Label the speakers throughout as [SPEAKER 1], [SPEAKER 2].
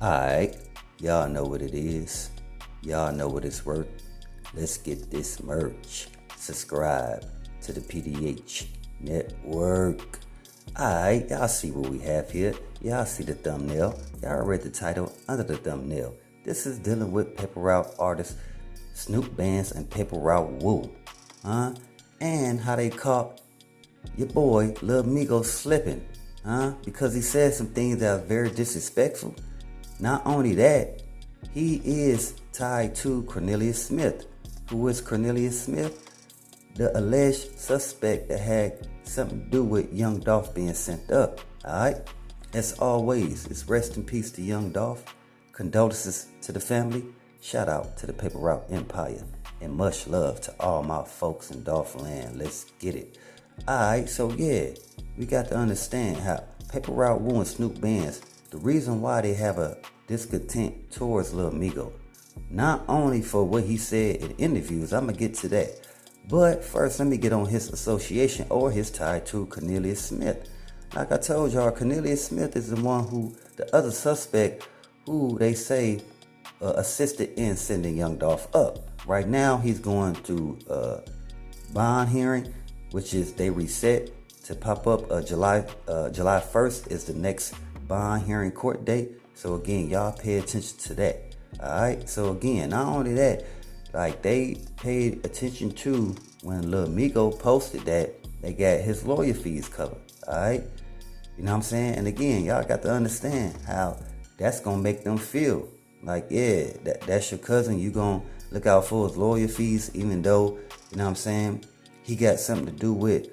[SPEAKER 1] Alright, y'all know what it is. Y'all know what it's worth. Let's get this merch. Subscribe to the PDH Network. Alright, y'all see what we have here. Y'all see the thumbnail. Y'all read the title under the thumbnail. This is dealing with Paper Route artists SnupeBandz and P.R.E. Woo. And how they caught your boy Lil Migo slipping. Because he said some things that are very disrespectful. Not only that, he is tied to Cornelius Smith. Who is Cornelius Smith? The alleged suspect that had something to do with Young Dolph being sent up. Alright? As always, it's rest in peace to Young Dolph. Condolences to the family. Shout out to the P.R.E. Empire. And much love to all my folks in Dolph land. Let's get it. Alright, so yeah, we got to understand how P.R.E. Woo and SnupeBandz, the reason why they have a discontent towards Lil Migo. Not only for what he said in interviews, I'm going to get to that. But first, let me get on his association or his tie to Cornelius Smith. Like I told y'all, Cornelius Smith is the one who, the other suspect, who they say assisted in sending Young Dolph up. Right now, he's going through bond hearing, which is they reset to pop up July 1st is the next bond hearing court date. So again, y'all pay attention to that. Alright, so again, not only that, like they paid attention to when Lil Migo posted that they got his lawyer fees covered. Alright, you know what I'm saying? And again, y'all got to understand how that's gonna make them feel like, yeah, that's your cousin. You gonna look out for his lawyer fees, even though, you know what I'm saying, he got something to do with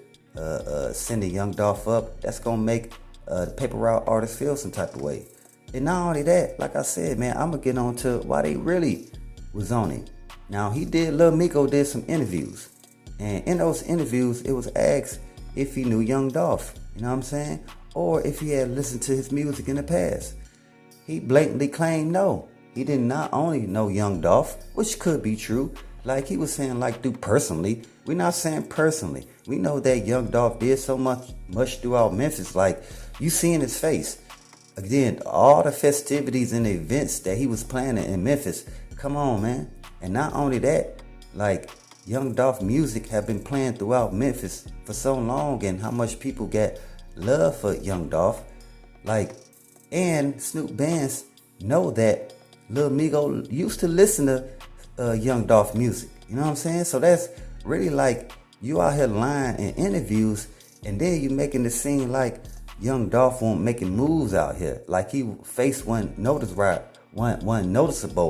[SPEAKER 1] sending Young Dolph up. That's gonna make the P.R.E. artists feel some type of way. And not only that, like I said, man, I'm gonna get on to why they really was on him. Now, Lil Migo did some interviews. And in those interviews, it was asked if he knew Young Dolph, you know what I'm saying? Or if he had listened to his music in the past. He blatantly claimed no. He did not only know Young Dolph, which could be true. Like he was saying, like, through personally. We're not saying personally. We know that Young Dolph did so much throughout Memphis. Like, you see in his face. Again, all the festivities and events that he was planning in Memphis. Come on, man. And not only that, like, Young Dolph music have been playing throughout Memphis for so long, and how much people get love for Young Dolph. Like, and SnupeBandz know that Lil Migo used to listen to Young Dolph music. You know what I'm saying? So that's really like you out here lying in interviews, and then you making it seem like Young Dolph won't making moves out here. Like he face wasn't noticeable,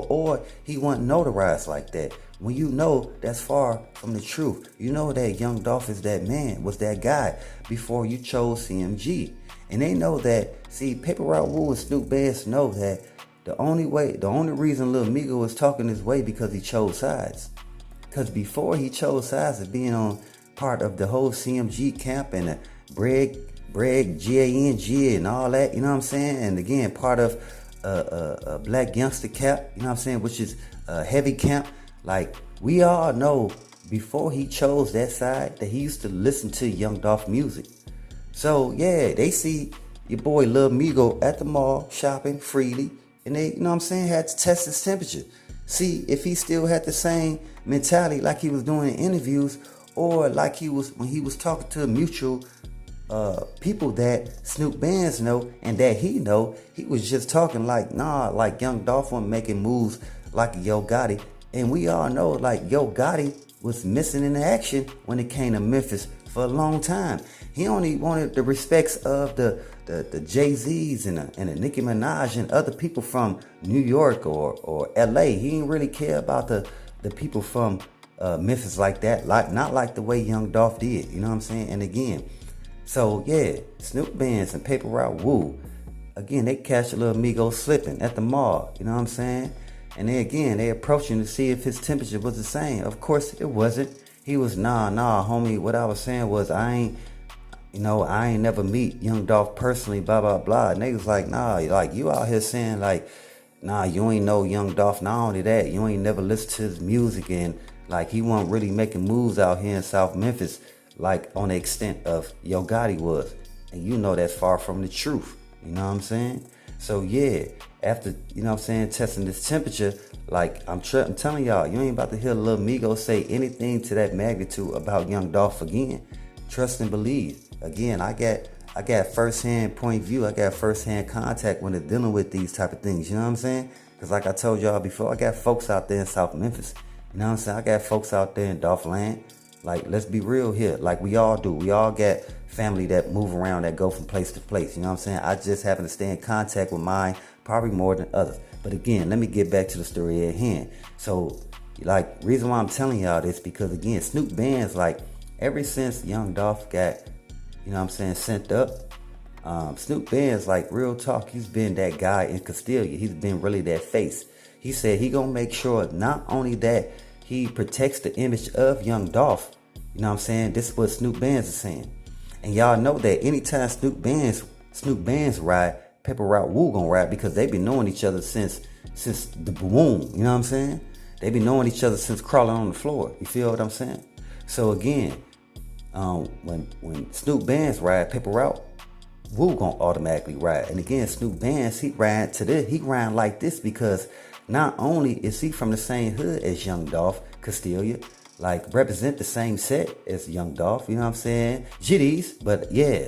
[SPEAKER 1] or he wasn't notarized like that. When you know that's far from the truth. You know that Young Dolph is that man, was that guy before you chose CMG. And they know that, see, P.R.E. Woo and SnupeBandz know that the only reason Lil Migo was talking this way because he chose sides. Because before he chose sides of being on part of the whole CMG camp and the Breg, G-A-N-G and all that, you know what I'm saying? And again, part of a Black Youngster camp, you know what I'm saying, which is a heavy camp. Like, we all know before he chose that side that he used to listen to Young Dolph music. So, yeah, they see your boy Lil Migo at the mall shopping freely, and they, you know what I'm saying, had to test his temperature. See if he still had the same mentality like he was doing in interviews, or like he was when he was talking to mutual people that SnupeBandz know and that he know. He was just talking like, nah, like Young Dolph wasn't making moves like Yo Gotti. And we all know like Yo Gotti was missing in action when it came to Memphis for a long time. He only wanted the respects of the Jay-Z's and the Nicki Minaj and other people from New York or LA. He didn't really care about the people from Memphis like that. Not like the way Young Dolph did. You know what I'm saying? And again, so yeah, SnupeBandz and P.R.E. Woo, again, they catch a Lil Migo slipping at the mall. You know what I'm saying? And then again, they approached him to see if his temperature was the same. Of course, it wasn't. He was, nah, homie. What I was saying was, I ain't never meet Young Dolph personally, blah, blah, blah. And they was like, nah, like, you out here saying, like, nah, you ain't know Young Dolph. Not only that, you ain't never listened to his music. And, like, he wasn't really making moves out here in South Memphis, like, on the extent of Yo Gotti was. And you know that's far from the truth. You know what I'm saying? So yeah, after, you know what I'm saying, testing this temperature, like I'm telling y'all, you ain't about to hear Lil Migo say anything to that magnitude about Young Dolph again. Trust and believe. Again, I got first-hand point of view. I got first-hand contact when they're dealing with these type of things. You know what I'm saying? Because like I told y'all before, I got folks out there in South Memphis. You know what I'm saying? I got folks out there in Dolph Land. Like, let's be real here. Like we all do. We all got family that move around, that go from place to place. You know what I'm saying? I just happen to stay in contact with mine probably more than others. But again, let me get back to the story at hand. So, like, reason why I'm telling y'all this, because again, SnupeBandz, like, ever since Young Dolph got, you know what I'm saying, sent up, SnupeBandz, like, real talk, he's been that guy in Castilia. He's been really that face. He said he gonna make sure not only that he protects the image of Young Dolph, you know what I'm saying? This is what SnupeBandz is saying. And y'all know that anytime SnupeBandz ride, P.R.E Wu gonna ride, because they been knowing each other since the womb, you know what I'm saying? They been knowing each other since crawling on the floor. You feel what I'm saying? So again, when SnupeBandz ride, P.R.E Wu gonna automatically ride. And again, SnupeBandz, he ride like this because not only is he from the same hood as Young Dolph, Castilia, like represent the same set as Young Dolph, you know what I'm saying? GDs, but yeah,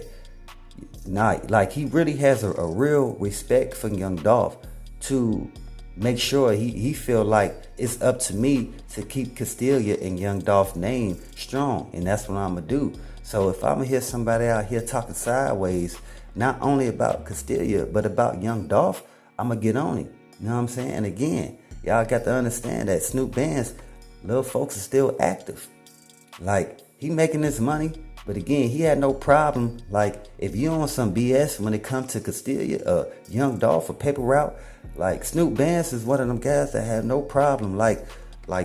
[SPEAKER 1] like he really has a real respect for Young Dolph to make sure he feel like it's up to me to keep Castilia and Young Dolph's name strong, and that's what I'm gonna do. So if I'm gonna hear somebody out here talking sideways, not only about Castilia, but about Young Dolph, I'm gonna get on it. You know what I'm saying? And again, y'all got to understand that SnupeBandz, little folks, is still active. Like, he making this money, but again, he had no problem. Like, if you on some BS when it comes to Castilia, Young Dolph, or P.R.E, like, SnupeBandz is one of them guys that have no problem, like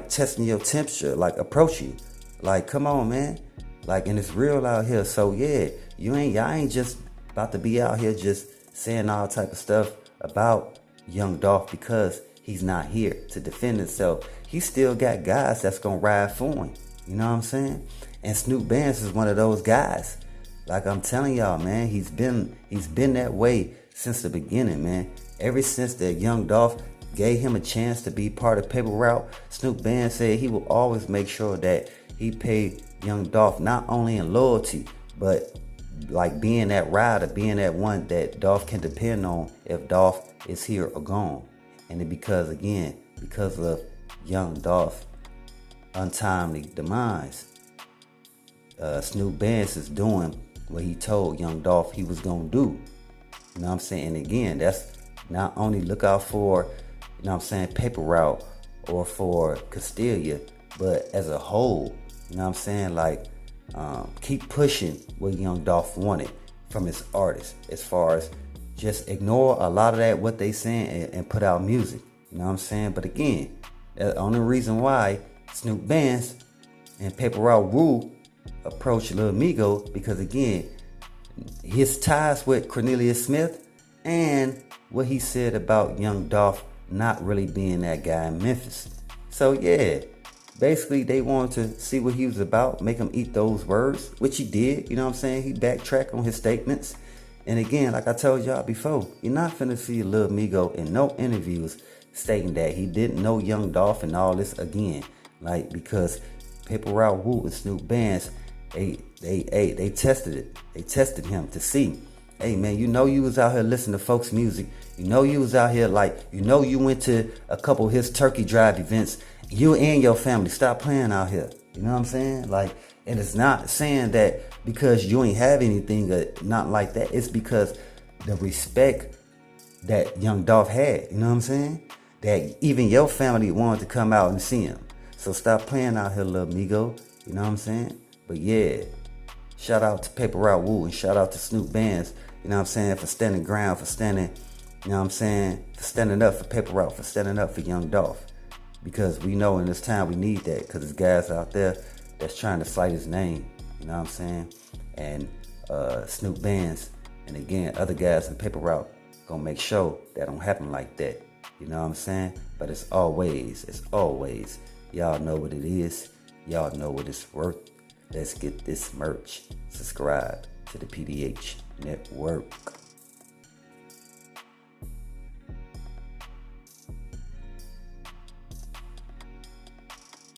[SPEAKER 1] testing your temperature, like approach you. Like, come on, man. Like, and it's real out here. So yeah, y'all ain't just about to be out here just saying all type of stuff about Young Dolph because he's not here to defend himself. He still got guys that's gonna ride for him. You know what I'm saying? And SnupeBandz is one of those guys. Like I'm telling y'all, man, he's been that way since the beginning, man. Ever since that Young Dolph gave him a chance to be part of P.R.E, SnupeBandz said he will always make sure that he paid Young Dolph not only in loyalty, but like being that rider, being that one that Dolph can depend on if Dolph is here or gone. And because of Young Dolph untimely demise, SnupeBandz is doing what he told Young Dolph he was gonna do. You know what I'm saying? And again, that's not only look out for, you know what I'm saying, P.R.E or for Castilia, but as a whole, you know what I'm saying? Like, keep pushing what Young Dolph wanted from his artists, as far as just ignore a lot of that, what they saying, and put out music. You know what I'm saying? But again, the only reason why SnupeBandz and P.R.E Wu approached Lil Migo, because again, his ties with Cornelius Smith and what he said about Young Dolph not really being that guy in Memphis. So yeah, basically they wanted to see what he was about, make him eat those words, which he did. You know what I'm saying? He backtracked on his statements. And again, like I told y'all before, you're not finna see Lil Migo in no interviews stating that he didn't know Young Dolph and all this again. Like, because P.R.E Wu and SnupeBandz, they tested it. They tested him to see, hey man, you know you was out here listening to folks' music. You know you was out here, like, you know you went to a couple of his Turkey Drive events. You and your family, stop playing out here. You know what I'm saying? Like, and it's not saying that because you ain't have anything, not like that. It's because the respect that Young Dolph had, you know what I'm saying? That even your family wanted to come out and see him. So stop playing out here, Lil Migo. You know what I'm saying? But yeah, shout out to P.R.E Wu and shout out to SnupeBandz, you know what I'm saying, for standing ground, for standing, you know what I'm saying, for standing up for P.R.E, for standing up for Young Dolph. Because we know in this time we need that, because there's guys out there that's trying to fight his name, you know what I'm saying? And SnupeBandz, and again, other guys in P.R.E gonna make sure that don't happen like that, you know what I'm saying? But it's always, y'all know what it is, y'all know what it's worth. Let's get this merch. Subscribe to the PDH Network.